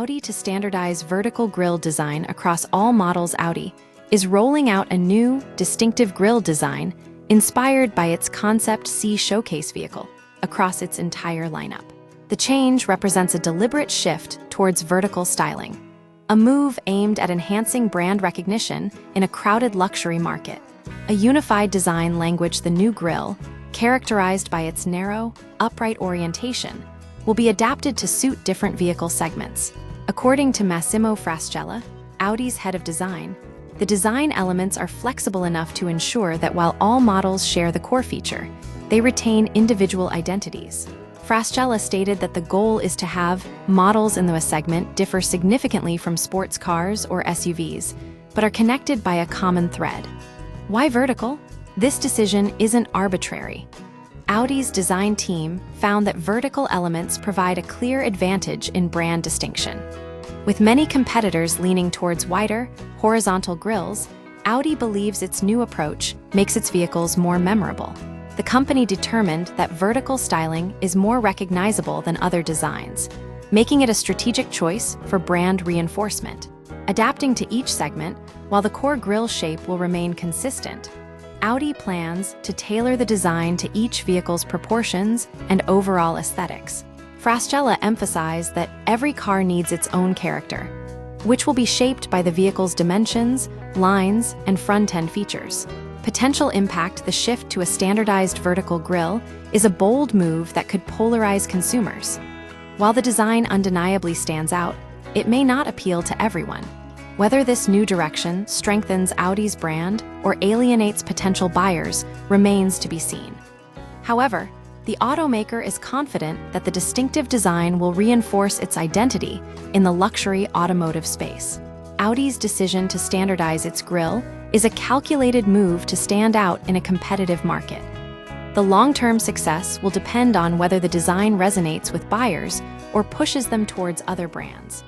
Audi to standardize vertical grille design across all models. Audi is rolling out a new, distinctive grille design inspired by its Concept C showcase vehicle across its entire lineup. The change represents a deliberate shift towards vertical styling, a move aimed at enhancing brand recognition in a crowded luxury market. A unified design language, the new grille, characterized by its narrow, upright orientation, will be adapted to suit different vehicle segments. According to Massimo Frascella, Audi's head of design, the design elements are flexible enough to ensure that while all models share the core feature, they retain individual identities. Frascella stated that the goal is to have models in the segment differ significantly from sports cars or SUVs, but are connected by a common thread. Why vertical? This decision isn't arbitrary. Audi's design team found that vertical elements provide a clear advantage in brand distinction. With many competitors leaning towards wider, horizontal grilles, Audi believes its new approach makes its vehicles more memorable. The company determined that vertical styling is more recognizable than other designs, making it a strategic choice for brand reinforcement. Adapting to each segment, while the core grille shape will remain consistent, Audi plans to tailor the design to each vehicle's proportions and overall aesthetics. Frascella emphasized that every car needs its own character, which will be shaped by the vehicle's dimensions, lines, and front-end features. Potential impact: the shift to a standardized vertical grille is a bold move that could polarize consumers. While the design undeniably stands out, it may not appeal to everyone. Whether this new direction strengthens Audi's brand or alienates potential buyers remains to be seen. However, the automaker is confident that the distinctive design will reinforce its identity in the luxury automotive space. Audi's decision to standardize its grille is a calculated move to stand out in a competitive market. The long-term success will depend on whether the design resonates with buyers or pushes them towards other brands.